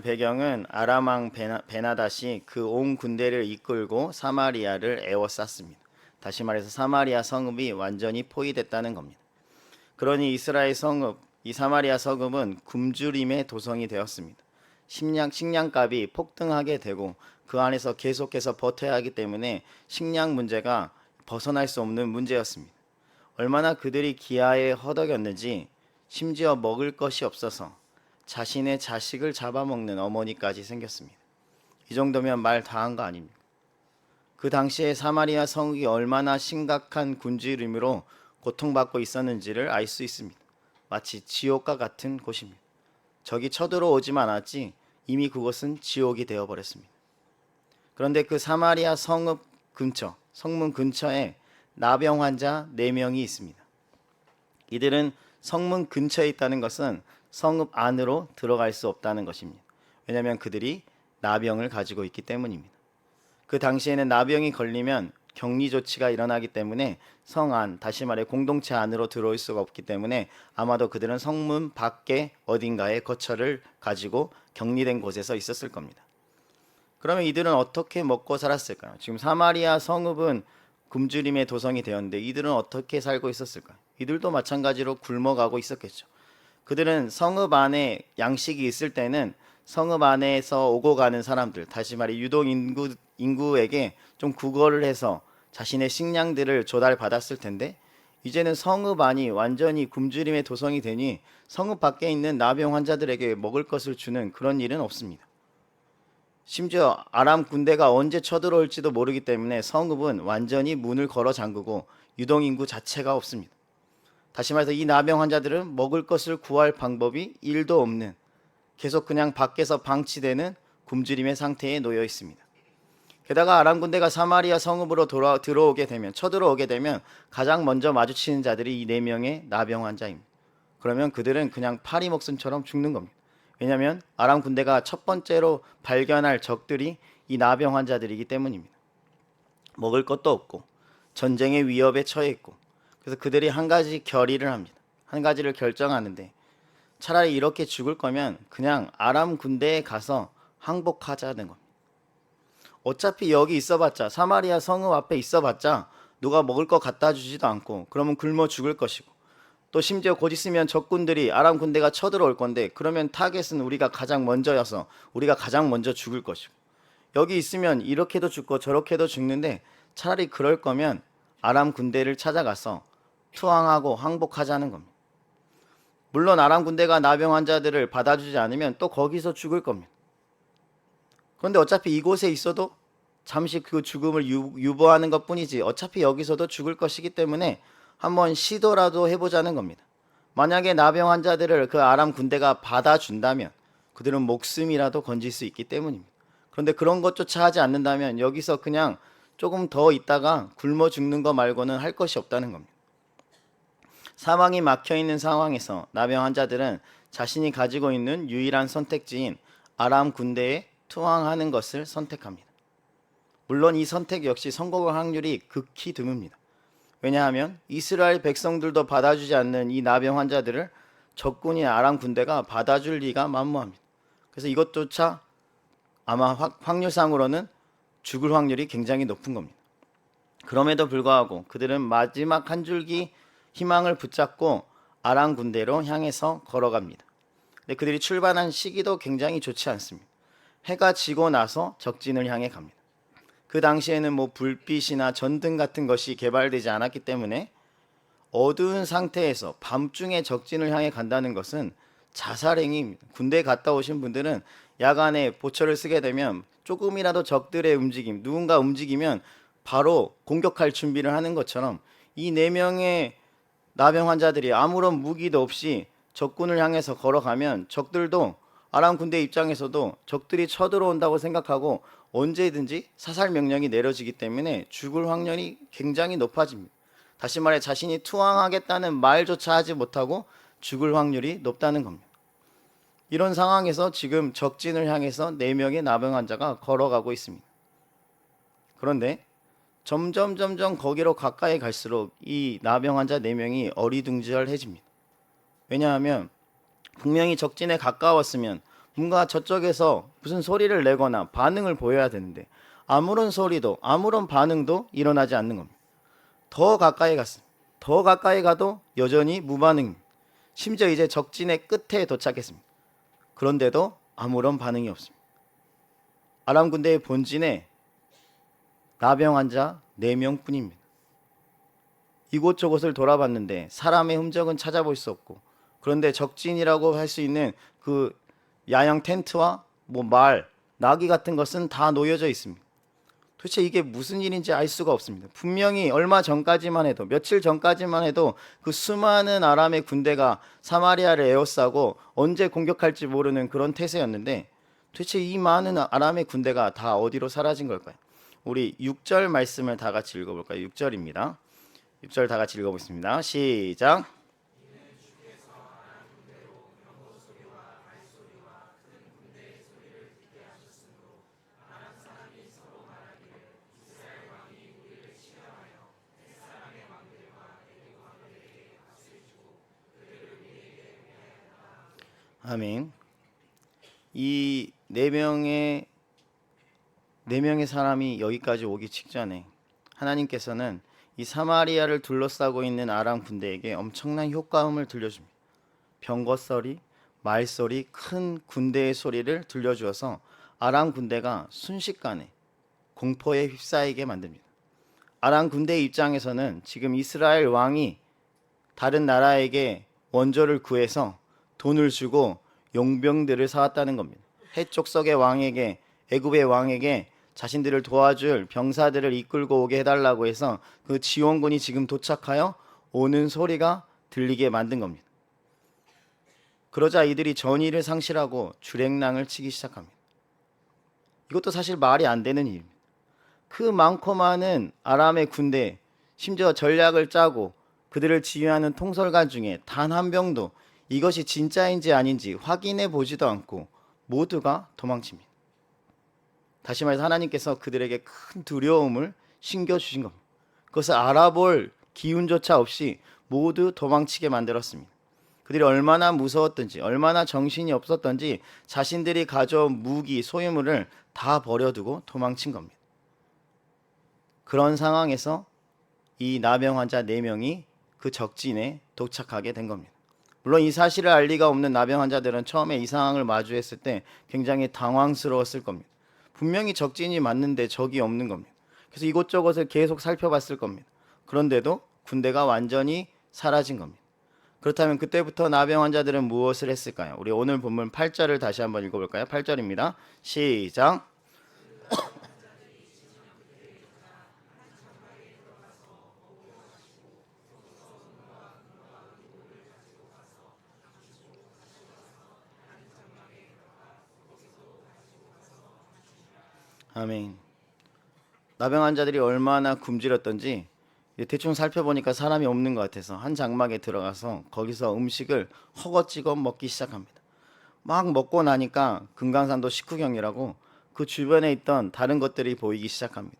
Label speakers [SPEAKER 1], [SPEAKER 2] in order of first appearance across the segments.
[SPEAKER 1] 배경은 아람 왕 베나닷이 그 온 군대를 이끌고 사마리아를 에워쌌습니다. 다시 말해서 사마리아 성읍이 완전히 포위됐다는 겁니다. 그러니 이스라엘 성읍, 이 사마리아 성읍은 굶주림의 도성이 되었습니다. 식량값이 폭등하게 되고 그 안에서 계속해서 버텨야 하기 때문에 식량 문제가 벗어날 수 없는 문제였습니다. 얼마나 그들이 기아에 허덕였는지 심지어 먹을 것이 없어서 자신의 자식을 잡아먹는 어머니까지 생겼습니다. 이 정도면 말 다 한 거 아닙니까? 그 당시에 사마리아 성읍이 얼마나 심각한 굶주림으로 고통받고 있었는지를 알 수 있습니다. 마치 지옥과 같은 곳입니다. 적이 쳐들어오지만 않았지 이미 그곳은 지옥이 되어버렸습니다. 그런데 그 사마리아 성읍 근처, 성문 근처에 나병 환자 4명이 있습니다. 이들은 성문 근처에 있다는 것은 성읍 안으로 들어갈 수 없다는 것입니다. 왜냐하면 그들이 나병을 가지고 있기 때문입니다. 그 당시에는 나병이 걸리면 격리 조치가 일어나기 때문에 성 안, 다시 말해 공동체 안으로 들어올 수가 없기 때문에 아마도 그들은 성문 밖에 어딘가에 거처를 가지고 격리된 곳에서 있었을 겁니다. 그러면 이들은 어떻게 먹고 살았을까요? 지금 사마리아 성읍은 굶주림의 도성이 되었는데 이들은 어떻게 살고 있었을까요? 이들도 마찬가지로 굶어가고 있었겠죠. 그들은 성읍 안에 양식이 있을 때는 성읍 안에서 오고 가는 사람들, 다시 말해 유동 인구에게 좀 구걸을 해서 자신의 식량들을 조달받았을 텐데 이제는 성읍 안이 완전히 굶주림의 도성이 되니 성읍 밖에 있는 나병 환자들에게 먹을 것을 주는 그런 일은 없습니다. 심지어 아람 군대가 언제 쳐들어올지도 모르기 때문에 성읍은 완전히 문을 걸어 잠그고 유동 인구 자체가 없습니다. 다시 말해서 이 나병 환자들은 먹을 것을 구할 방법이 1도 없는 계속 그냥 밖에서 방치되는 굶주림의 상태에 놓여 있습니다. 게다가 아람 군대가 사마리아 성읍으로 들어오게 되면 쳐들어오게 되면 가장 먼저 마주치는 자들이 이 4명의 나병 환자입니다. 그러면 그들은 그냥 파리 목숨처럼 죽는 겁니다. 왜냐하면 아람 군대가 첫 번째로 발견할 적들이 이 나병 환자들이기 때문입니다. 먹을 것도 없고 전쟁의 위협에 처해 있고 그래서 그들이 한 가지 결의를 합니다. 한 가지를 결정하는데 차라리 이렇게 죽을 거면 그냥 아람 군대에 가서 항복하자는 겁니다. 어차피 여기 있어봤자 사마리아 성읍 앞에 있어봤자 누가 먹을 거 갖다 주지도 않고 그러면 굶어 죽을 것이고 또 심지어 곧 있으면 적군들이 아람 군대가 쳐들어올 건데 그러면 타겟은 우리가 가장 먼저여서 우리가 가장 먼저 죽을 것이고 여기 있으면 이렇게도 죽고 저렇게도 죽는데 차라리 그럴 거면 아람 군대를 찾아가서 투항하고 항복하자는 겁니다. 물론 아람 군대가 나병 환자들을 받아주지 않으면 또 거기서 죽을 겁니다. 그런데 어차피 이곳에 있어도 잠시 그 죽음을 유보하는 것 뿐이지 어차피 여기서도 죽을 것이기 때문에 한번 시도라도 해보자는 겁니다. 만약에 나병 환자들을 그 아람 군대가 받아준다면 그들은 목숨이라도 건질 수 있기 때문입니다. 그런데 그런 것조차 하지 않는다면 여기서 그냥 조금 더 있다가 굶어 죽는 거 말고는 할 것이 없다는 겁니다. 사망이 막혀있는 상황에서 나병 환자들은 자신이 가지고 있는 유일한 선택지인 아람 군대에 투항하는 것을 선택합니다. 물론 이 선택 역시 성공 확률이 극히 드뭅니다. 왜냐하면 이스라엘 백성들도 받아주지 않는 이 나병 환자들을 적군인 아람 군대가 받아줄 리가 만무합니다. 그래서 이것조차 아마 확률상으로는 죽을 확률이 굉장히 높은 겁니다. 그럼에도 불구하고 그들은 마지막 한 줄기 희망을 붙잡고 아람 군대로 향해서 걸어갑니다. 근데 그들이 출발한 시기도 굉장히 좋지 않습니다. 해가 지고 나서 적진을 향해 갑니다. 그 당시에는 뭐 불빛이나 전등 같은 것이 개발되지 않았기 때문에 어두운 상태에서 밤중에 적진을 향해 간다는 것은 자살행위입니다. 군대에 갔다 오신 분들은 야간에 보초를 쓰게 되면 조금이라도 적들의 움직임, 누군가 움직이면 바로 공격할 준비를 하는 것처럼 이 4명의 나병 환자들이 아무런 무기도 없이 적군을 향해서 걸어가면 적들도 아람 군대 입장에서도 적들이 쳐들어온다고 생각하고 언제든지 사살 명령이 내려지기 때문에 죽을 확률이 굉장히 높아집니다. 다시 말해 자신이 투항하겠다는 말조차 하지 못하고 죽을 확률이 높다는 겁니다. 이런 상황에서 지금 적진을 향해서 4명의 나병 환자가 걸어가고 있습니다. 그런데 점점 거기로 가까이 갈수록 이 나병 환자 4명이 어리둥절해집니다. 왜냐하면 분명히 적진에 가까웠으면 뭔가 저쪽에서 무슨 소리를 내거나 반응을 보여야 되는데 아무런 소리도 아무런 반응도 일어나지 않는 겁니다. 더 가까이 갔습니다. 더 가까이 가도 여전히 무반응입니다. 심지어 이제 적진의 끝에 도착했습니다. 그런데도 아무런 반응이 없습니다. 아람 군대의 본진에 나병 환자 4명뿐입니다. 이곳저곳을 돌아봤는데 사람의 흔적은 찾아볼 수 없고, 그런데 적진이라고 할 수 있는 그 야영 텐트와 말, 나귀 같은 것은 다 놓여져 있습니다. 도대체 이게 무슨 일인지 알 수가 없습니다. 분명히 얼마 전까지만 해도, 며칠 전까지만 해도 그 수많은 아람의 군대가 사마리아를 에워싸고 언제 공격할지 모르는 그런 태세였는데 도대체 이 많은 아람의 군대가 다 어디로 사라진 걸까요? 우리 6절 말씀을 다 같이 읽어볼까요? 6절입니다. 6절 다 같이 읽어보겠습니다. 시작. 아멘. 이 네 명의 사람이 여기까지 오기 직전에 하나님께서는 이 사마리아를 둘러싸고 있는 아람 군대에게 엄청난 효과음을 들려줍니다. 병거소리, 말소리, 큰 군대의 소리를 들려주어서 아람 군대가 순식간에 공포에 휩싸이게 만듭니다. 아람 군대의 입장에서는 지금 이스라엘 왕이 다른 나라에게 원조를 구해서 돈을 주고 용병들을 사왔다는 겁니다. 해족속의 왕에게, 애굽의 왕에게 자신들을 도와줄 병사들을 이끌고 오게 해달라고 해서 그 지원군이 지금 도착하여 오는 소리가 들리게 만든 겁니다. 그러자 이들이 전의를 상실하고 주랭랑을 치기 시작합니다. 이것도 사실 말이 안 되는 일입니다. 그 많고 많은 아람의 군대, 심지어 전략을 짜고 그들을 지휘하는 통솔관 중에 단 한 명도 이것이 진짜인지 아닌지 확인해 보지도 않고 모두가 도망칩니다. 다시 말해서 하나님께서 그들에게 큰 두려움을 심겨주신 겁니다. 그것을 알아볼 기운조차 없이 모두 도망치게 만들었습니다. 그들이 얼마나 무서웠던지, 얼마나 정신이 없었던지 자신들이 가져온 무기, 소유물을 다 버려두고 도망친 겁니다. 그런 상황에서 이 나병 환자 4명이 그 적진에 도착하게 된 겁니다. 물론 이 사실을 알 리가 없는 나병 환자들은 처음에 이 상황을 마주했을 때 굉장히 당황스러웠을 겁니다. 분명히 적진이 맞는데 적이 없는 겁니다. 그래서 이곳저곳을 계속 살펴봤을 겁니다. 그런데도 군대가 완전히 사라진 겁니다. 그렇다면 그때부터 나병 환자들은 무엇을 했을까요? 우리 오늘 본문 8절을 다시 한번 읽어볼까요? 8절입니다. 시작. 아멘. 나병 환자들이 얼마나 굶주렸던지 대충 살펴보니까 사람이 없는 것 같아서 한 장막에 들어가서 거기서 음식을 허거지겁 먹기 시작합니다. 막 먹고 나니까 금강산도 식후경이라고 그 주변에 있던 다른 것들이 보이기 시작합니다.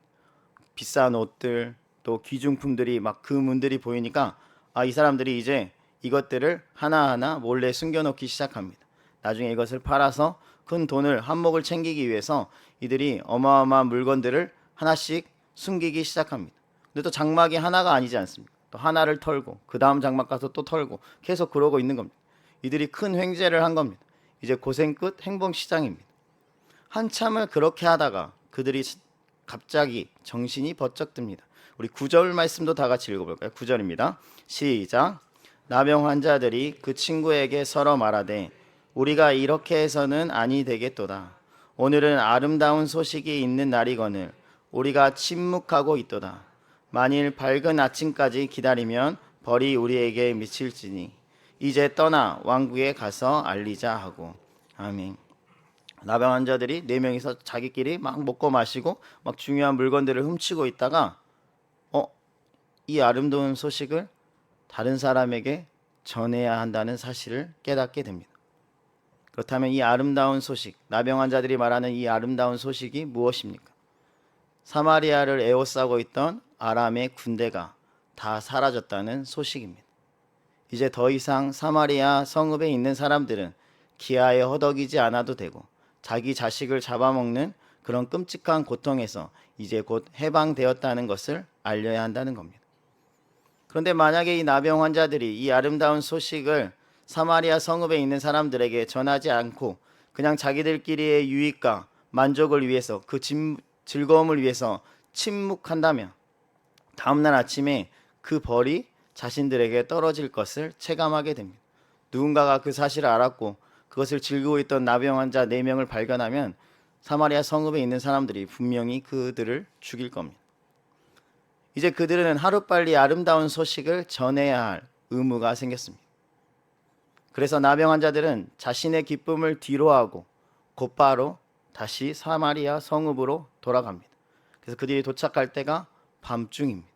[SPEAKER 1] 비싼 옷들, 또 귀중품들이 막 그 문들이 보이니까 이 사람들이 이제 이것들을 하나하나 몰래 숨겨놓기 시작합니다. 나중에 이것을 팔아서 큰 돈을 한몫을 챙기기 위해서 이들이 어마어마한 물건들을 하나씩 숨기기 시작합니다. 근데 또 장막이 하나가 아니지 않습니까? 또 하나를 털고 그 다음 장막 가서 또 털고 계속 그러고 있는 겁니다. 이들이 큰 횡재를 한 겁니다. 이제 고생 끝 행복 시장입니다. 한참을 그렇게 하다가 그들이 갑자기 정신이 번쩍 듭니다. 우리 9절 말씀도 다 같이 읽어볼까요? 9절입니다. 시작. 나병 환자들이 그 친구에게 서로 말하되 우리가 이렇게 해서는 아니 되겠도다. 오늘은 아름다운 소식이 있는 날이거늘 우리가 침묵하고 있도다. 만일 밝은 아침까지 기다리면 벌이 우리에게 미칠지니 이제 떠나 왕궁에 가서 알리자 하고. 아멘. 나병 환자들이 4명이서 자기끼리 막 먹고 마시고 막 중요한 물건들을 훔치고 있다가 이 아름다운 소식을 다른 사람에게 전해야 한다는 사실을 깨닫게 됩니다. 그렇다면 이 아름다운 소식, 나병 환자들이 말하는 이 아름다운 소식이 무엇입니까? 사마리아를 에워싸고 있던 아람의 군대가 다 사라졌다는 소식입니다. 이제 더 이상 사마리아 성읍에 있는 사람들은 기아에 허덕이지 않아도 되고 자기 자식을 잡아먹는 그런 끔찍한 고통에서 이제 곧 해방되었다는 것을 알려야 한다는 겁니다. 그런데 만약에 이 나병 환자들이 이 아름다운 소식을 사마리아 성읍에 있는 사람들에게 전하지 않고 그냥 자기들끼리의 유익과 만족을 위해서 그 즐거움을 위해서 침묵한다면 다음날 아침에 그 벌이 자신들에게 떨어질 것을 체감하게 됩니다. 누군가가 그 사실을 알았고 그것을 즐기고 있던 나병 환자 4명을 발견하면 사마리아 성읍에 있는 사람들이 분명히 그들을 죽일 겁니다. 이제 그들은 하루빨리 아름다운 소식을 전해야 할 의무가 생겼습니다. 그래서 나병 환자들은 자신의 기쁨을 뒤로하고 곧바로 다시 사마리아 성읍으로 돌아갑니다. 그래서 그들이 도착할 때가 밤중입니다.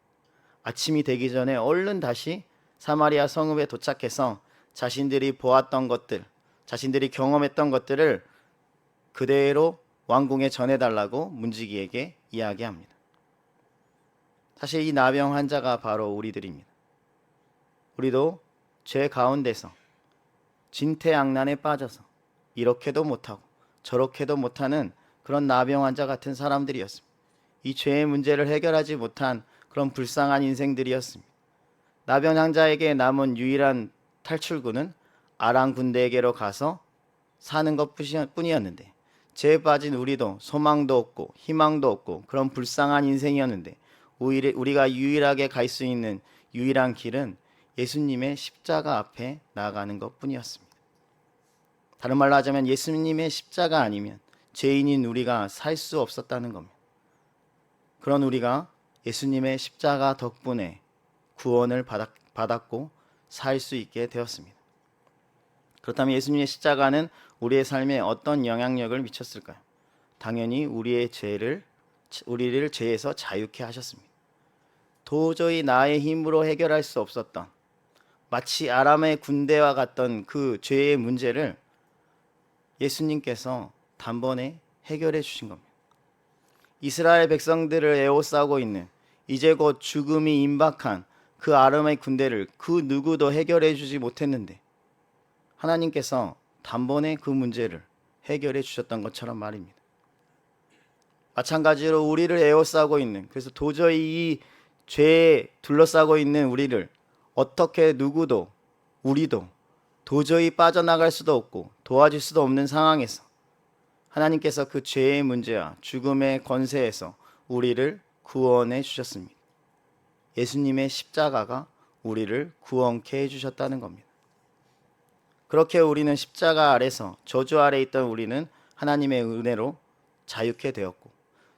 [SPEAKER 1] 아침이 되기 전에 얼른 다시 사마리아 성읍에 도착해서 자신들이 보았던 것들, 자신들이 경험했던 것들을 그대로 왕궁에 전해달라고 문지기에게 이야기합니다. 사실 이 나병 환자가 바로 우리들입니다. 우리도 죄 가운데서 진퇴양난에 빠져서 이렇게도 못하고 저렇게도 못하는 그런 나병 환자 같은 사람들이었습니다. 이 죄의 문제를 해결하지 못한 그런 불쌍한 인생들이었습니다. 나병 환자에게 남은 유일한 탈출구는 아람 군대에게로 가서 사는 것뿐이었는데 죄에 빠진 우리도 소망도 없고 희망도 없고 그런 불쌍한 인생이었는데 우리가 유일하게 갈 수 있는 유일한 길은 예수님의 십자가 앞에 나아가는 것뿐이었습니다. 다른 말로 하자면 예수님의 십자가 아니면 죄인인 우리가 살 수 없었다는 겁니다. 그런 우리가 예수님의 십자가 덕분에 구원을 받았고 살 수 있게 되었습니다. 그렇다면 예수님의 십자가는 우리의 삶에 어떤 영향력을 미쳤을까요? 당연히 우리를 죄에서 자유케 하셨습니다. 도저히 나의 힘으로 해결할 수 없었던 마치 아람의 군대와 같던 그 죄의 문제를 예수님께서 단번에 해결해 주신 겁니다. 이스라엘 백성들을 에워싸고 있는 이제 곧 죽음이 임박한 그 아람의 군대를 그 누구도 해결해 주지 못했는데 하나님께서 단번에 그 문제를 해결해 주셨던 것처럼 말입니다. 마찬가지로 우리를 에워싸고 있는, 그래서 도저히 이 죄에 둘러싸고 있는 우리를 어떻게 누구도 우리도 도저히 빠져나갈 수도 없고 도와줄 수도 없는 상황에서 하나님께서 그 죄의 문제와 죽음의 권세에서 우리를 구원해 주셨습니다. 예수님의 십자가가 우리를 구원케 해주셨다는 겁니다. 그렇게 우리는 십자가 아래서 저주 아래 있던 우리는 하나님의 은혜로 자유케 되었고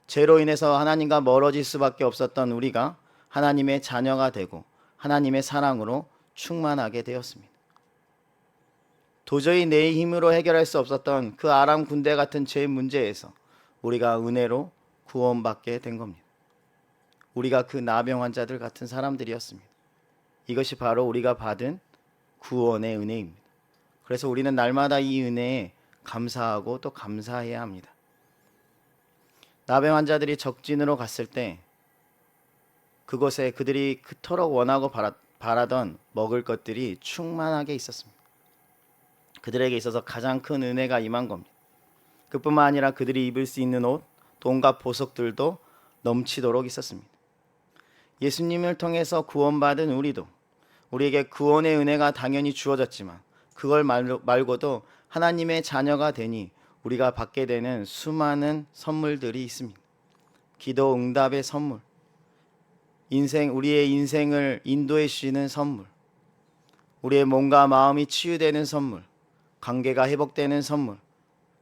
[SPEAKER 1] 죄로 인해서 하나님과 멀어질 수밖에 없었던 우리가 하나님의 자녀가 되고 하나님의 사랑으로 충만하게 되었습니다. 도저히 내 힘으로 해결할 수 없었던 그 아람 군대 같은 죄 문제에서 우리가 은혜로 구원받게 된 겁니다. 우리가 그 나병 환자들 같은 사람들이었습니다. 이것이 바로 우리가 받은 구원의 은혜입니다. 그래서 우리는 날마다 이 은혜에 감사하고 또 감사해야 합니다. 나병 환자들이 적진으로 갔을 때 그곳에 그들이 그토록 원하고 바라던 먹을 것들이 충만하게 있었습니다. 그들에게 있어서 가장 큰 은혜가 임한 겁니다. 그뿐만 아니라 그들이 입을 수 있는 옷, 또 온갖 보석들도 넘치도록 있었습니다. 예수님을 통해서 구원받은 우리도 우리에게 구원의 은혜가 당연히 주어졌지만 그걸 말고도 하나님의 자녀가 되니 우리가 받게 되는 수많은 선물들이 있습니다. 기도 응답의 선물, 우리의 인생을 인도해 주시는 선물, 우리의 몸과 마음이 치유되는 선물, 관계가 회복되는 선물,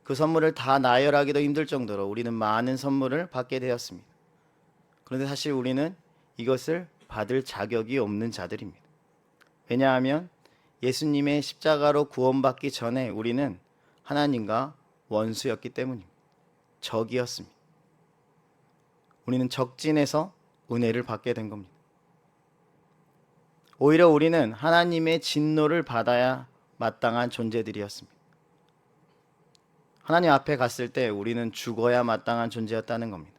[SPEAKER 1] 그 선물을 다 나열하기도 힘들 정도로 우리는 많은 선물을 받게 되었습니다. 그런데 사실 우리는 이것을 받을 자격이 없는 자들입니다. 왜냐하면 예수님의 십자가로 구원받기 전에 우리는 하나님과 원수였기 때문입니다. 적이었습니다. 우리는 적진에서 은혜를 받게 된 겁니다. 오히려 우리는 하나님의 진노를 받아야 마땅한 존재들이었습니다. 하나님 앞에 갔을 때 우리는 죽어야 마땅한 존재였다는 겁니다.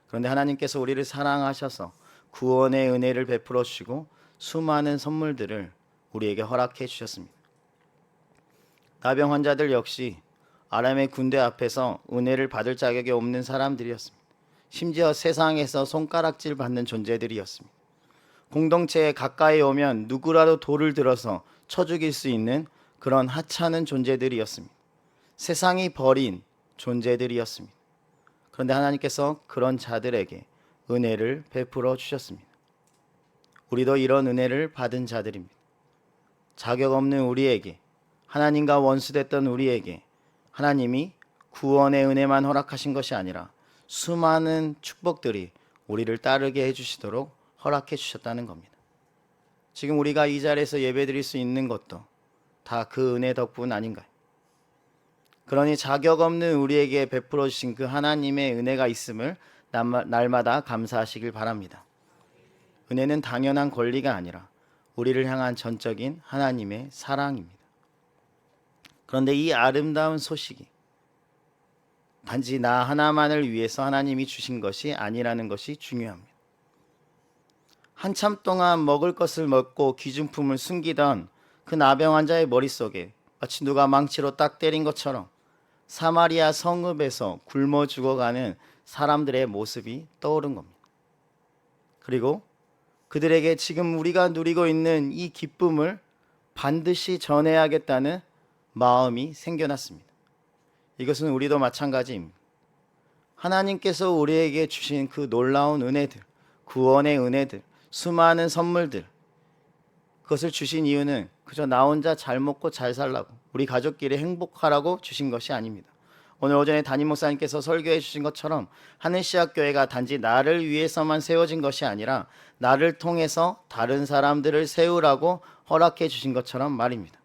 [SPEAKER 1] 그런데 하나님께서 우리를 사랑하셔서 구원의 은혜를 베풀어 주시고 수많은 선물들을 우리에게 허락해 주셨습니다. 나병 환자들 역시 아람의 군대 앞에서 은혜를 받을 자격이 없는 사람들이었습니다. 심지어 세상에서 손가락질 받는 존재들이었습니다. 공동체에 가까이 오면 누구라도 돌을 들어서 쳐 죽일 수 있는 그런 하찮은 존재들이었습니다. 세상이 버린 존재들이었습니다. 그런데 하나님께서 그런 자들에게 은혜를 베풀어 주셨습니다. 우리도 이런 은혜를 받은 자들입니다. 자격 없는 우리에게, 하나님과 원수됐던 우리에게 하나님이 구원의 은혜만 허락하신 것이 아니라 수많은 축복들이 우리를 따르게 해주시도록 허락해 주셨다는 겁니다. 지금 우리가 이 자리에서 예배드릴 수 있는 것도 다 그 은혜 덕분 아닌가요? 그러니 자격 없는 우리에게 베풀어 주신 그 하나님의 은혜가 있음을 날마다 감사하시길 바랍니다. 은혜는 당연한 권리가 아니라 우리를 향한 전적인 하나님의 사랑입니다. 그런데 이 아름다운 소식이 단지 나 하나만을 위해서 하나님이 주신 것이 아니라는 것이 중요합니다. 한참 동안 먹을 것을 먹고 귀중품을 숨기던 그 나병 환자의 머릿속에 마치 누가 망치로 딱 때린 것처럼 사마리아 성읍에서 굶어 죽어가는 사람들의 모습이 떠오른 겁니다. 그리고 그들에게 지금 우리가 누리고 있는 이 기쁨을 반드시 전해야겠다는 마음이 생겨났습니다. 이것은 우리도 마찬가지입니다. 하나님께서 우리에게 주신 그 놀라운 은혜들, 구원의 은혜들, 수많은 선물들, 그것을 주신 이유는 그저 나 혼자 잘 먹고 잘 살라고, 우리 가족끼리 행복하라고 주신 것이 아닙니다. 오늘 오전에 담임 목사님께서 설교해 주신 것처럼 하늘시학교회가 단지 나를 위해서만 세워진 것이 아니라 나를 통해서 다른 사람들을 세우라고 허락해 주신 것처럼 말입니다.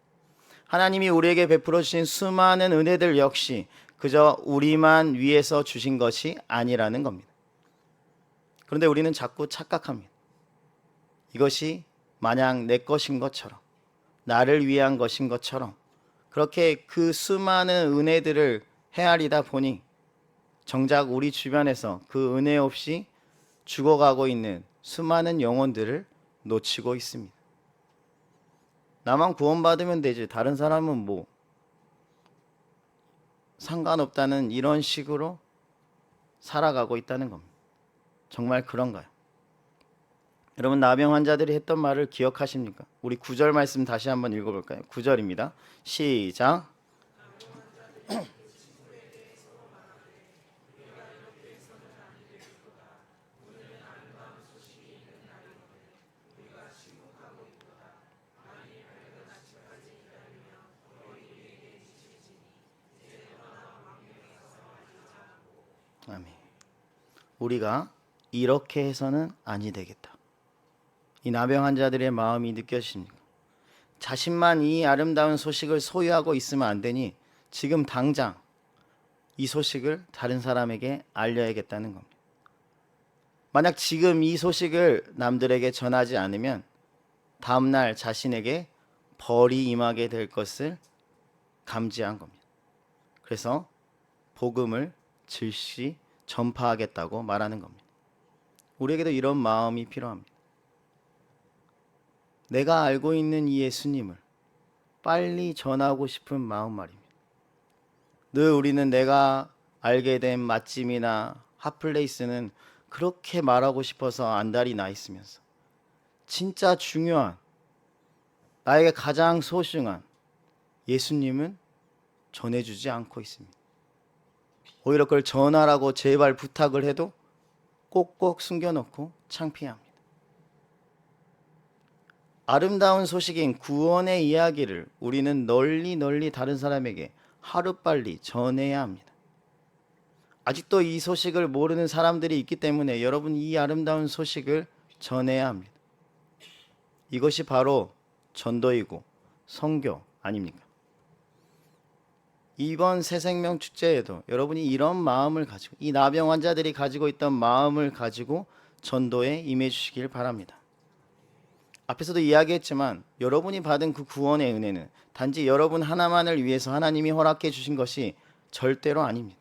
[SPEAKER 1] 하나님이 우리에게 베풀어 주신 수많은 은혜들 역시 그저 우리만 위해서 주신 것이 아니라는 겁니다. 그런데 우리는 자꾸 착각합니다. 이것이 마냥 내 것인 것처럼, 나를 위한 것인 것처럼 그렇게 그 수많은 은혜들을 헤아리다 보니 정작 우리 주변에서 그 은혜 없이 죽어가고 있는 수많은 영혼들을 놓치고 있습니다. 나만 구원받으면 되지, 다른 사람은 뭐 상관없다는 이런 식으로 살아가고 있다는 겁니다. 정말 그런가요? 여러분, 나병 환자들이 했던 말을 기억하십니까? 우리 9절 말씀 다시 한번 읽어볼까요? 9절입니다. 시작. 아멘. 우리가 이렇게 해서는 아니 되겠다. 이 나병 환자들의 마음이 느껴지십니까? 자신만 이 아름다운 소식을 소유하고 있으면 안 되니 지금 당장 이 소식을 다른 사람에게 알려야겠다는 겁니다. 만약 지금 이 소식을 남들에게 전하지 않으면 다음날 자신에게 벌이 임하게 될 것을 감지한 겁니다. 그래서 복음을 즉시 전파하겠다고 말하는 겁니다. 우리에게도 이런 마음이 필요합니다. 내가 알고 있는 이 예수님을 빨리 전하고 싶은 마음 말입니다. 늘 우리는 내가 알게 된 맛집이나 핫플레이스는 그렇게 말하고 싶어서 안달이 나 있으면서 진짜 중요한, 나에게 가장 소중한 예수님은 전해주지 않고 있습니다. 오히려 그걸 전하라고 제발 부탁을 해도 꼭꼭 숨겨놓고 창피합니다. 아름다운 소식인 구원의 이야기를 우리는 널리 다른 사람에게 하루빨리 전해야 합니다. 아직도 이 소식을 모르는 사람들이 있기 때문에 여러분, 이 아름다운 소식을 전해야 합니다. 이것이 바로 전도이고 선교 아닙니까? 이번 새생명 축제에도 여러분이 이런 마음을 가지고, 이 나병 환자들이 가지고 있던 마음을 가지고 전도에 임해 주시길 바랍니다. 앞에서도 이야기했지만 여러분이 받은 그 구원의 은혜는 단지 여러분 하나만을 위해서 하나님이 허락해 주신 것이 절대로 아닙니다.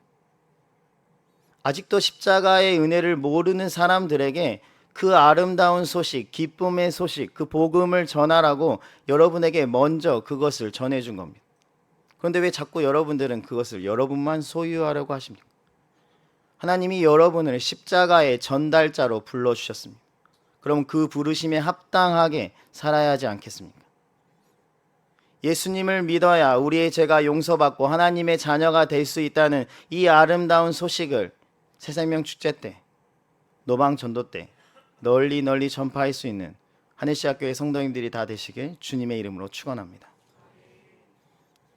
[SPEAKER 1] 아직도 십자가의 은혜를 모르는 사람들에게 그 아름다운 소식, 기쁨의 소식, 그 복음을 전하라고 여러분에게 먼저 그것을 전해준 겁니다. 그런데 왜 자꾸 여러분들은 그것을 여러분만 소유하려고 하십니까? 하나님이 여러분을 십자가의 전달자로 불러주셨습니다. 그럼 그 부르심에 합당하게 살아야 하지 않겠습니까? 예수님을 믿어야 우리의 죄가 용서받고 하나님의 자녀가 될 수 있다는 이 아름다운 소식을 새생명 축제 때, 노방 전도 때 널리 널리 전파할 수 있는 하늘시학교의 성도님들이 다 되시길 주님의 이름으로 축원합니다.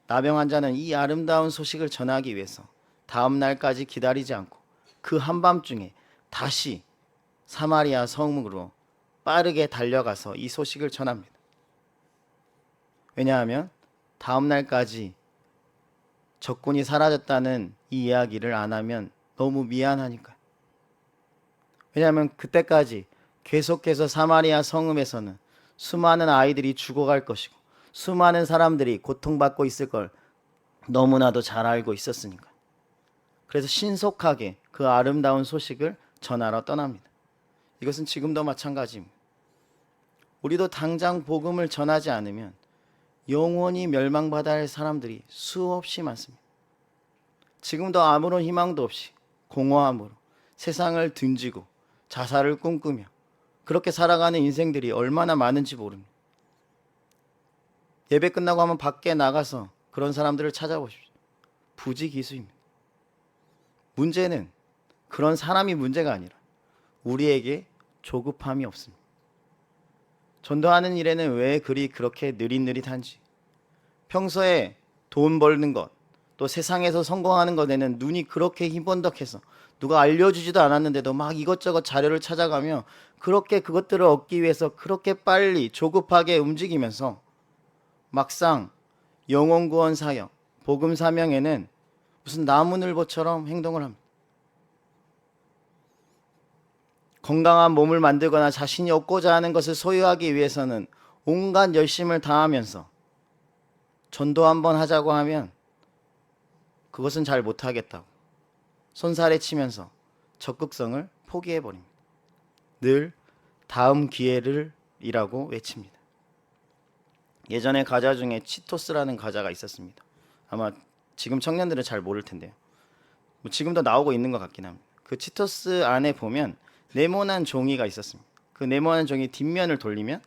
[SPEAKER 1] 나병 환자는 이 아름다운 소식을 전하기 위해서 다음 날까지 기다리지 않고 그 한밤중에 다시 사마리아 성으로 빠르게 달려가서 이 소식을 전합니다. 왜냐하면 다음 날까지 적군이 사라졌다는 이 이야기를 안 하면 너무 미안하니까요. 왜냐하면 그때까지 계속해서 사마리아 성읍에서는 수많은 아이들이 죽어갈 것이고 수많은 사람들이 고통받고 있을 걸 너무나도 잘 알고 있었으니까. 그래서 신속하게 그 아름다운 소식을 전하러 떠납니다. 이것은 지금도 마찬가지입니다. 우리도 당장 복음을 전하지 않으면 영원히 멸망받아야 할 사람들이 수없이 많습니다. 지금도 아무런 희망도 없이 공허함으로 세상을 등지고 자살을 꿈꾸며 그렇게 살아가는 인생들이 얼마나 많은지 모릅니다. 예배 끝나고 한번 밖에 나가서 그런 사람들을 찾아보십시오. 부지기수입니다. 문제는 그런 사람이 문제가 아니라 우리에게 조급함이 없습니다. 전도하는 일에는 왜 그렇게 느릿느릿한지, 평소에 돈 벌는 것, 또 세상에서 성공하는 것에는 눈이 그렇게 희번덕해서 누가 알려주지도 않았는데도 막 이것저것 자료를 찾아가며 그렇게 그것들을 얻기 위해서 그렇게 빨리 조급하게 움직이면서 막상 영혼구원 사역, 복음 사명에는 무슨 나무늘보처럼 행동을 합니다. 건강한 몸을 만들거나 자신이 얻고자 하는 것을 소유하기 위해서는 온갖 열심을 다하면서 전도 한번 하자고 하면 그것은 잘 못하겠다고 손살에 치면서 적극성을 포기해버립니다. 늘 다음 기회를 이라고 외칩니다. 예전에 과자 중에 치토스라는 과자가 있었습니다. 아마 지금 청년들은 잘 모를 텐데요. 지금도 나오고 있는 것 같긴 합니다. 그 치토스 안에 보면 네모난 종이가 있었습니다. 그 네모난 종이 뒷면을 돌리면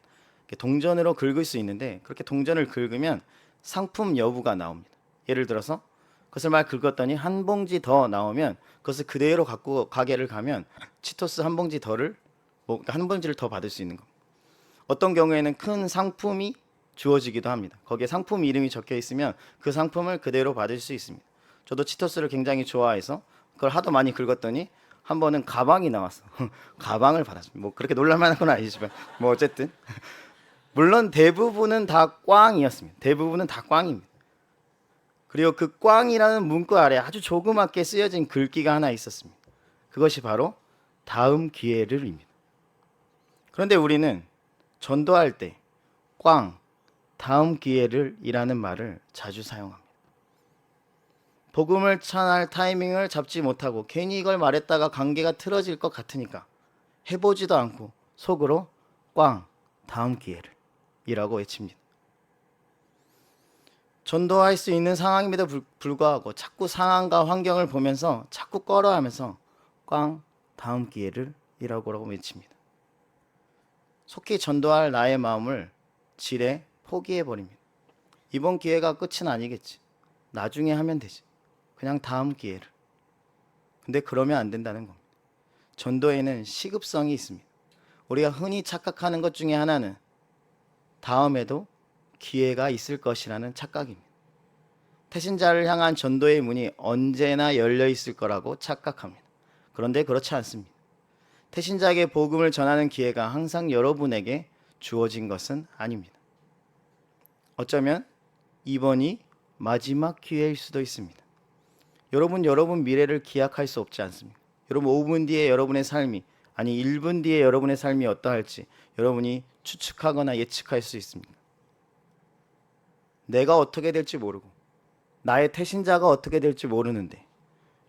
[SPEAKER 1] 동전으로 긁을 수 있는데 그렇게 동전을 긁으면 상품 여부가 나옵니다. 예를 들어서 그것을 막 긁었더니 한 봉지 더 나오면 그것을 그대로 갖고 가게를 가면 치토스 한 봉지 더를 한 봉지를 더 받을 수 있는 겁니다. 어떤 경우에는 큰 상품이 주어지기도 합니다. 거기에 상품 이름이 적혀 있으면 그 상품을 그대로 받을 수 있습니다. 저도 치토스를 굉장히 좋아해서 그걸 하도 많이 긁었더니 한 번은 가방이 나왔어. 가방을 받았습니다. 뭐 그렇게 놀랄만한 건 아니지만 뭐 어쨌든 물론 대부분은 다 꽝이었습니다. 대부분은 다 꽝입니다. 그리고 그 꽝이라는 문구 아래 아주 조그맣게 쓰여진 글귀가 하나 있었습니다. 그것이 바로 다음 기회를입니다. 그런데 우리는 전도할 때 꽝, 다음 기회를 이라는 말을 자주 사용합니다. 복음을 전할 타이밍을 잡지 못하고 괜히 이걸 말했다가 관계가 틀어질 것 같으니까 해보지도 않고 속으로 꽝, 다음 기회를 이라고 외칩니다. 전도할 수 있는 상황임에도 불구하고 자꾸 상황과 환경을 보면서 자꾸 꺼려하면서 꽝, 다음 기회를 이라고 외칩니다. 속히 전도할 나의 마음을 지레 포기해버립니다. 이번 기회가 끝은 아니겠지. 나중에 하면 되지. 그냥 다음 기회를. 근데 그러면 안 된다는 겁니다. 전도에는 시급성이 있습니다. 우리가 흔히 착각하는 것 중에 하나는 다음에도 기회가 있을 것이라는 착각입니다. 태신자를 향한 전도의 문이 언제나 열려 있을 거라고 착각합니다. 그런데 그렇지 않습니다. 태신자에게 복음을 전하는 기회가 항상 여러분에게 주어진 것은 아닙니다. 어쩌면 이번이 마지막 기회일 수도 있습니다. 여러분 미래를 기약할 수 없지 않습니까? 여러분 5분 뒤에 여러분의 삶이 아니 1분 뒤에 여러분의 삶이 어떠할지 여러분이 추측하거나 예측할 수 있습니다. 내가 어떻게 될지 모르고 나의 태신자가 어떻게 될지 모르는데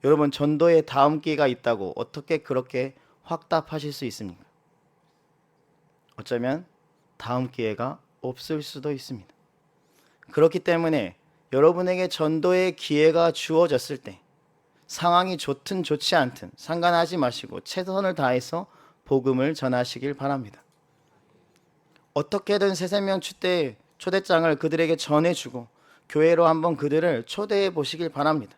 [SPEAKER 1] 여러분 전도에 다음 기회가 있다고 어떻게 그렇게 확답하실 수 있습니까? 어쩌면 다음 기회가 없을 수도 있습니다. 그렇기 때문에 여러분에게 전도의 기회가 주어졌을 때 상황이 좋든 좋지 않든 상관하지 마시고 최선을 다해서 복음을 전하시길 바랍니다. 어떻게든 새생명 추대 초대장을 그들에게 전해주고 교회로 한번 그들을 초대해 보시길 바랍니다.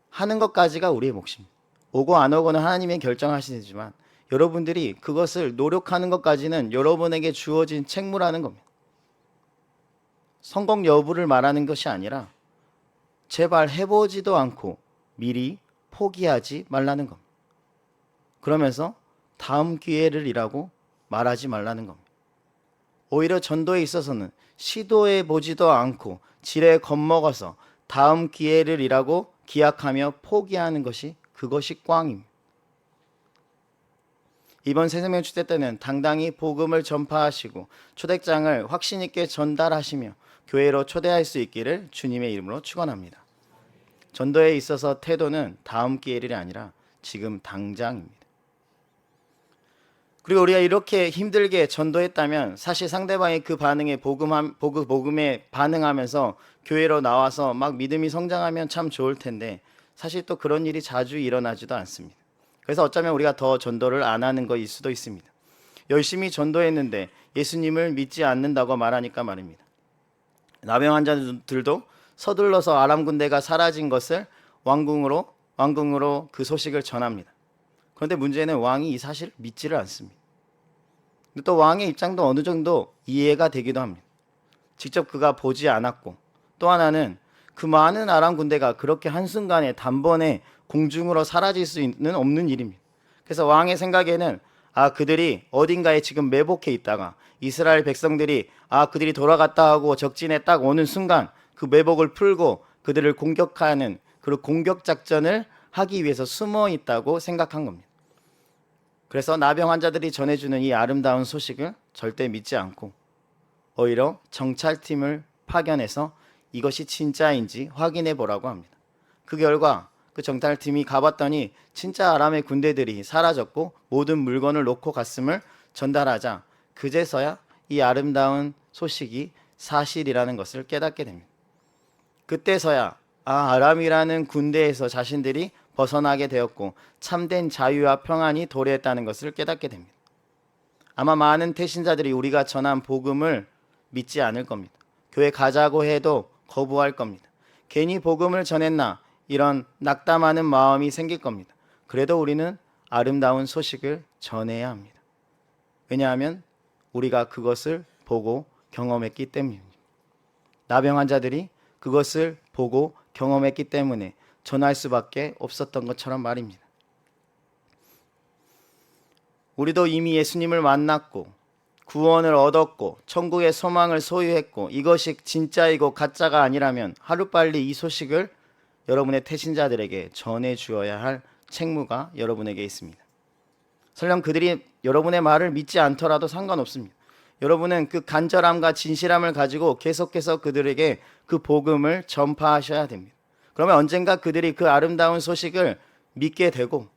[SPEAKER 1] 하는 것까지가 우리의 몫입니다. 오고 안 오고는 하나님이 결정하시지만 여러분들이 그것을 노력하는 것까지는 여러분에게 주어진 책무라는 겁니다. 성공 여부를 말하는 것이 아니라 제발 해보지도 않고 미리 포기하지 말라는 겁니다. 그러면서 다음 기회를 이라고 말하지 말라는 겁니다. 오히려 전도에 있어서는 시도해 보지도 않고 지레 겁먹어서 다음 기회를 이라고 기약하며 포기하는 것이 그것이 꽝입니다. 이번 새생명 추대 때는 당당히 복음을 전파하시고 초대장을 확신 있게 전달하시며 교회로 초대할 수 있기를 주님의 이름으로 축원합니다. 전도에 있어서 태도는 다음 기회일이 아니라 지금 당장입니다. 그리고 우리가 이렇게 힘들게 전도했다면 사실 상대방이 그 반응에 복음에 반응하면서 교회로 나와서 막 믿음이 성장하면 참 좋을 텐데 사실 또 그런 일이 자주 일어나지도 않습니다. 그래서 어쩌면 우리가 더 전도를 안 하는 것일 수도 있습니다. 열심히 전도했는데 예수님을 믿지 않는다고 말하니까 말입니다. 나병 환자들도 서둘러서 아람 군대가 사라진 것을 왕궁으로 그 소식을 전합니다. 그런데 문제는 왕이 이 사실을 믿지를 않습니다. 근데 또 왕의 입장도 어느 정도 이해가 되기도 합니다. 직접 그가 보지 않았고 또 하나는 그 많은 아람 군대가 그렇게 한순간에 단번에 공중으로 사라질 수는 없는 일입니다. 그래서 왕의 생각에는 그들이 어딘가에 지금 매복해 있다가 이스라엘 백성들이 그들이 돌아갔다 하고 적진에 딱 오는 순간 그 매복을 풀고 그들을 공격하는 그런 공격 작전을 하기 위해서 숨어 있다고 생각한 겁니다. 그래서 나병 환자들이 전해주는 이 아름다운 소식을 절대 믿지 않고 오히려 정찰팀을 파견해서 이것이 진짜인지 확인해 보라고 합니다. 그 결과 그 정찰팀이 가봤더니 진짜 아람의 군대들이 사라졌고 모든 물건을 놓고 갔음을 전달하자 그제서야 이 아름다운 소식이 사실이라는 것을 깨닫게 됩니다. 그때서야 아람이라는 군대에서 자신들이 벗어나게 되었고 참된 자유와 평안이 도래했다는 것을 깨닫게 됩니다. 아마 많은 태신자들이 우리가 전한 복음을 믿지 않을 겁니다. 교회 가자고 해도 거부할 겁니다. 괜히 복음을 전했나 이런 낙담하는 마음이 생길 겁니다. 그래도 우리는 아름다운 소식을 전해야 합니다. 왜냐하면 우리가 그것을 보고 경험했기 때문입니다. 나병 환자들이 그것을 보고 경험했기 때문에 전할 수밖에 없었던 것처럼 말입니다. 우리도 이미 예수님을 만났고 구원을 얻었고 천국의 소망을 소유했고 이것이 진짜이고 가짜가 아니라면 하루빨리 이 소식을 여러분의 태신자들에게 전해 주어야 할 책무가 여러분에게 있습니다. 설령 그들이 여러분의 말을 믿지 않더라도 상관없습니다. 여러분은 그 간절함과 진실함을 가지고 계속해서 그들에게 그 복음을 전파하셔야 됩니다. 그러면 언젠가 그들이 그 아름다운 소식을 믿게 되고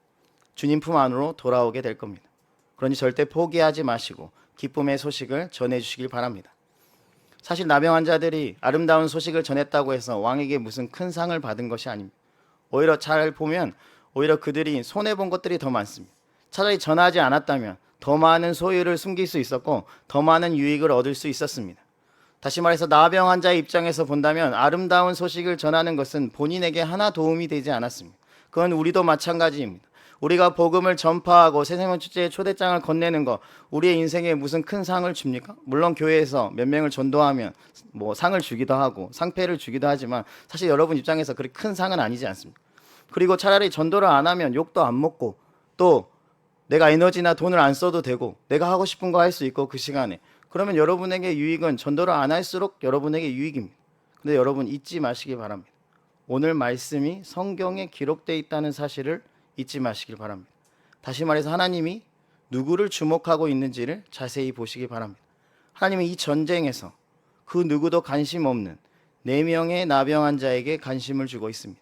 [SPEAKER 1] 주님 품 안으로 돌아오게 될 겁니다. 그러니 절대 포기하지 마시고 기쁨의 소식을 전해주시길 바랍니다. 사실 나병 환자들이 아름다운 소식을 전했다고 해서 왕에게 무슨 큰 상을 받은 것이 아닙니다. 오히려 잘 보면 오히려 그들이 손해본 것들이 더 많습니다. 차라리 전하지 않았다면 더 많은 소유를 숨길 수 있었고 더 많은 유익을 얻을 수 있었습니다. 다시 말해서 나병 환자의 입장에서 본다면 아름다운 소식을 전하는 것은 본인에게 하나 도움이 되지 않았습니다. 그건 우리도 마찬가지입니다. 우리가 복음을 전파하고 새생명 축제의 초대장을 건네는 것, 우리의 인생에 무슨 큰 상을 줍니까? 물론 교회에서 몇 명을 전도하면 뭐 상을 주기도 하고 상패를 주기도 하지만 사실 여러분 입장에서 그렇게 큰 상은 아니지 않습니까? 그리고 차라리 전도를 안 하면 욕도 안 먹고 또 내가 에너지나 돈을 안 써도 되고 내가 하고 싶은 거 할 수 있고 그 시간에 그러면 여러분에게 유익은 전도를 안 할수록 여러분에게 유익입니다. 근데 여러분 잊지 마시기 바랍니다. 오늘 말씀이 성경에 기록되어 있다는 사실을 잊지 마시길 바랍니다. 다시 말해서 하나님이 누구를 주목하고 있는지를 자세히 보시기 바랍니다. 하나님은 이 전쟁에서 그 누구도 관심 없는 4명의 나병 환자에게 관심을 주고 있습니다.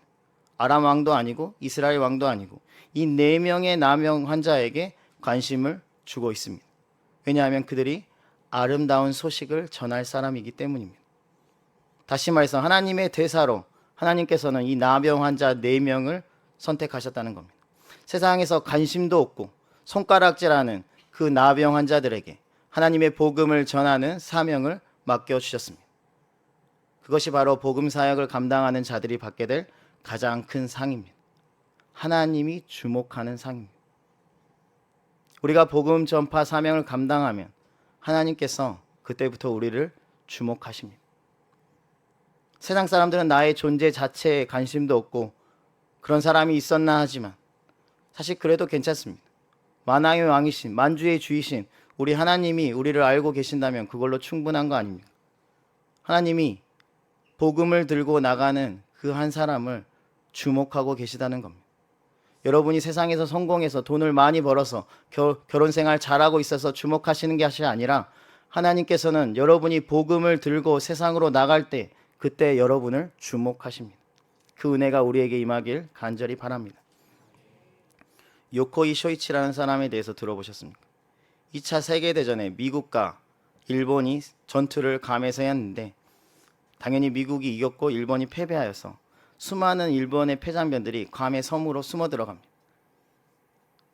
[SPEAKER 1] 아람 왕도 아니고 이스라엘 왕도 아니고 이 4명의 나병 환자에게 관심을 주고 있습니다. 왜냐하면 그들이 아름다운 소식을 전할 사람이기 때문입니다. 다시 말해서 하나님의 대사로 하나님께서는 이 나병 환자 4명을 선택하셨다는 겁니다. 세상에서 관심도 없고 손가락질하는 그 나병 환자들에게 하나님의 복음을 전하는 사명을 맡겨주셨습니다. 그것이 바로 복음 사역을 감당하는 자들이 받게 될 가장 큰 상입니다. 하나님이 주목하는 상입니다. 우리가 복음 전파 사명을 감당하면 하나님께서 그때부터 우리를 주목하십니다. 세상 사람들은 나의 존재 자체에 관심도 없고 그런 사람이 있었나 하지만 사실 그래도 괜찮습니다. 만왕의 왕이신 만주의 주이신 우리 하나님이 우리를 알고 계신다면 그걸로 충분한 거 아닙니까? 하나님이 복음을 들고 나가는 그 한 사람을 주목하고 계시다는 겁니다. 여러분이 세상에서 성공해서 돈을 많이 벌어서 결혼 생활 잘하고 있어서 주목하시는 것이 아니라 하나님께서는 여러분이 복음을 들고 세상으로 나갈 때 그때 여러분을 주목하십니다. 그 은혜가 우리에게 임하길 간절히 바랍니다. 요코이 쇼이치라는 사람에 대해서 들어보셨습니까? 2차 세계대전에 미국과 일본이 전투를 괌에서 했는데 당연히 미국이 이겼고 일본이 패배하여서 수많은 일본의 패잔병들이 괌의 섬으로 숨어 들어갑니다.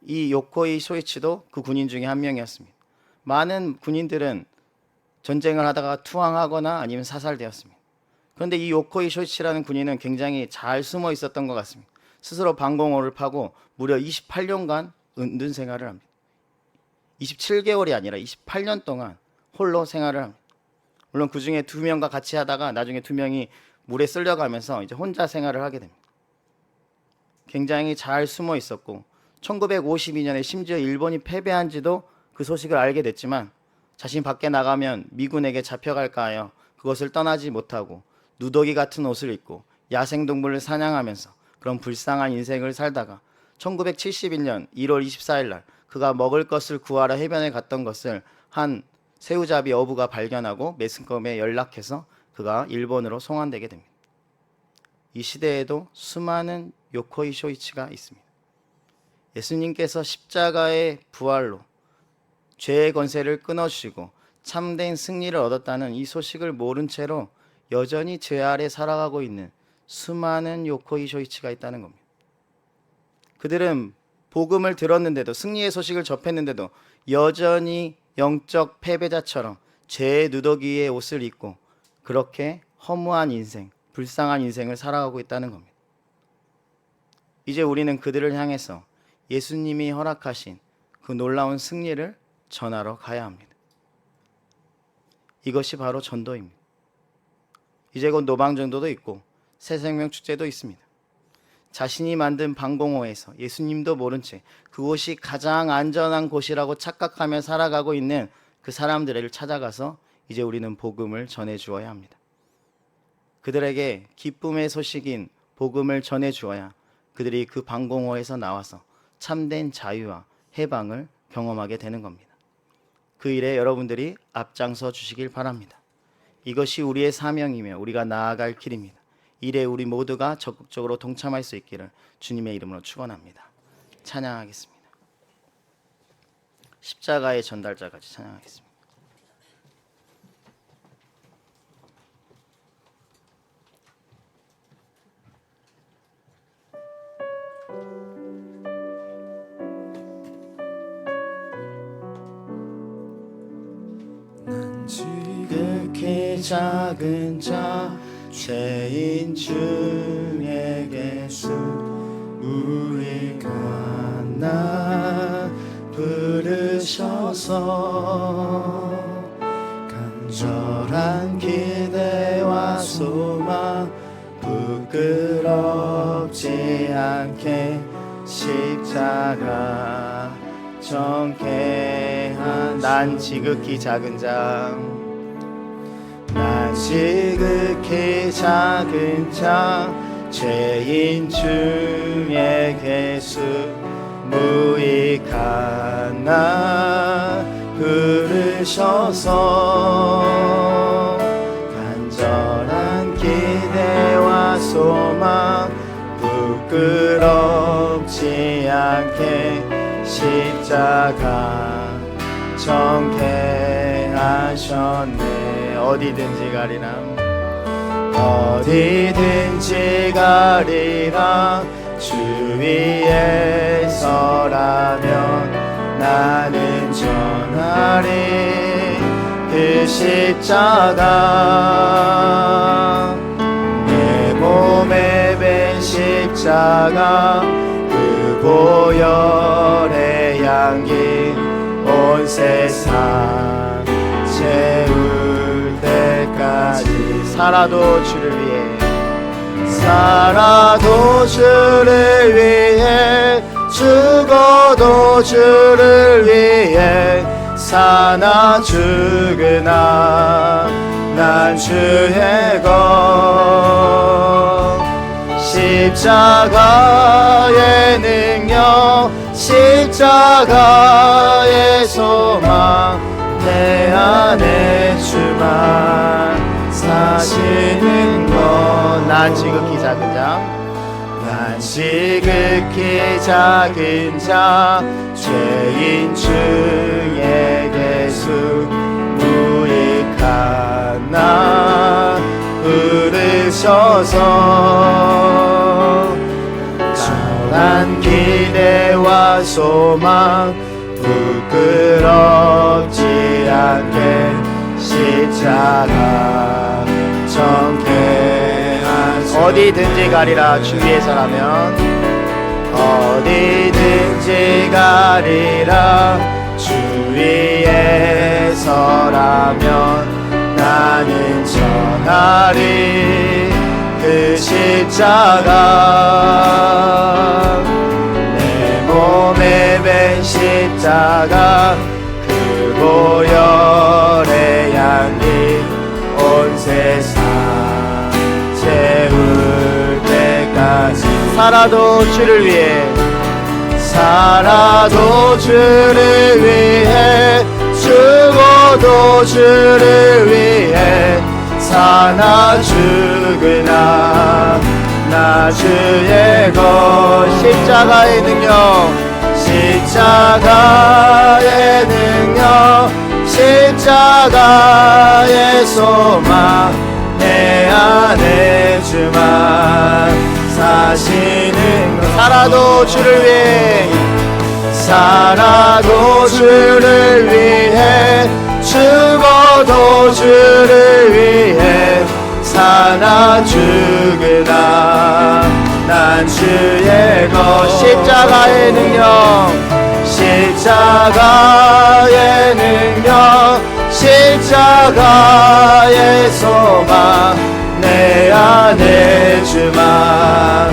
[SPEAKER 1] 이 요코이 쇼이치도 그 군인 중에 한 명이었습니다. 많은 군인들은 전쟁을 하다가 투항하거나 아니면 사살되었습니다. 그런데 이 요코이 쇼이치라는 군인은 굉장히 잘 숨어 있었던 것 같습니다. 스스로 방공호를 파고 무려 28년간 은둔 생활을 합니다. 27개월이 아니라 28년 동안 홀로 생활을 합니다. 물론 그 중에 2명과 같이 하다가 나중에 2명이 물에 쓸려가면서 이제 혼자 생활을 하게 됩니다. 굉장히 잘 숨어 있었고 1952년에 심지어 일본이 패배한지도 그 소식을 알게 됐지만 자신 밖에 나가면 미군에게 잡혀갈까 하여 그것을 떠나지 못하고 누더기 같은 옷을 입고 야생동물을 사냥하면서 그런 불쌍한 인생을 살다가 1971년 1월 24일 날 그가 먹을 것을 구하러 해변에 갔던 것을 한 새우잡이 어부가 발견하고 매스컴에 연락해서 그가 일본으로 송환되게 됩니다. 이 시대에도 수많은 요코이 쇼이치가 있습니다. 예수님께서 십자가의 부활로 죄의 권세를 끊어주시고 참된 승리를 얻었다는 이 소식을 모른 채로 여전히 죄 아래 살아가고 있는 수많은 요코이 쇼이치가 있다는 겁니다. 그들은 복음을 들었는데도 승리의 소식을 접했는데도 여전히 영적 패배자처럼 죄의 누더기의 옷을 입고 그렇게 허무한 인생, 불쌍한 인생을 살아가고 있다는 겁니다. 이제 우리는 그들을 향해서 예수님이 허락하신 그 놀라운 승리를 전하러 가야 합니다. 이것이 바로 전도입니다. 이제 곧 노방전도도 있고 새생명축제도 있습니다. 자신이 만든 방공호에서 예수님도 모른 채 그곳이 가장 안전한 곳이라고 착각하며 살아가고 있는 그 사람들을 찾아가서 이제 우리는 복음을 전해 주어야 합니다. 그들에게 기쁨의 소식인 복음을 전해 주어야 그들이 그 방공호에서 나와서 참된 자유와 해방을 경험하게 되는 겁니다. 그 일에 여러분들이 앞장서 주시길 바랍니다. 이것이 우리의 사명이며 우리가 나아갈 길입니다. 일에 우리 모두가 적극적으로 동참할 수 있기를 주님의 이름으로 축원합니다. 찬양하겠습니다. 십자가의 전달자까지 찬양하겠습니다.
[SPEAKER 2] 난
[SPEAKER 1] 지극히 작은 자 죄인 중에 예수 우리가 나 부르셔서 간절한 기대와 소망 부끄럽지 않게 십자가 정케한 난 지극히 작은 자 난 지극히 작은 자 죄인 중에 예수 무익한 나 부르셔서 간절한 기대와 소망 부끄럽지 않게 십자가 정케하셨네. 어디든지 가리라 어디든지 가리라 주 위에 서라면 나는 전하리 그 십자가 내 몸에 밴 십자가 그 보혈의 향기 온 세상 채울 때까지 살아도 주를 위해 살아도 주를 위해 죽어도 주를 위해 사나 죽으나 난 주의 것 십자가의 능력 십자가의 소망 내 안에 주만 사시는 것 난 지극히 작은 자 난 지극히 작은 자 죄인 중에 계수 무익한 나 부르셔서 강한 기대와 소망 부끄럽지 않게 십자가 정케하소서 어디든지 가리라 주 위에서라면 어디든지 가리라 주 위에서라면 나는 전하리 그 십자가 내 몸에 밴 십자가 그 보혈의 향기 온 세상 채울 때까지 살아도 주를 위해 살아도 주를 위해 죽어도 주를 위해 사나 죽으나 나 주의 것 십자가의 능력 십자가의 능력 십자가의 소망 내 안에 주만 사시는 것 살아도 주를 위해 살아도 주를 위해 죽어도 주를 위해 사나 죽으나 난 주의 것 십자가의 능력 십자가의 능력 십자가의 소망 내 안에 주만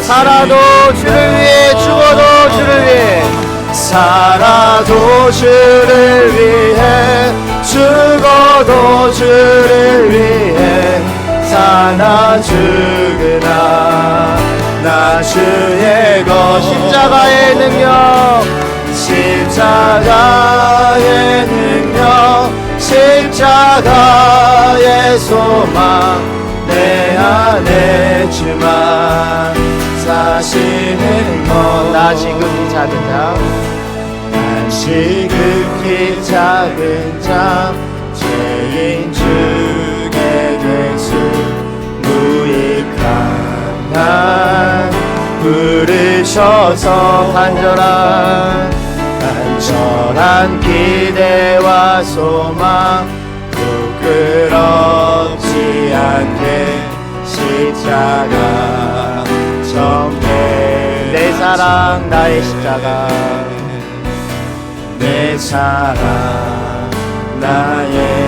[SPEAKER 1] 살아도 주를 위해 죽어도 주를 위해 살아도 주를 위해 죽어도 주를 위해 사나 죽으나 나 주의 것 십자가의 능력 십자가의 능력 십자가의 소망 내 안에 주만 사시는 것 나 지극히 작은 자 난 지극히 작은 자 죄인 중에 계수 무익한 난 부르셔서 간절한 기대와 소망 부끄럽지 않게 십자가 정해 내 사랑 나의 십자가 내 사랑 나의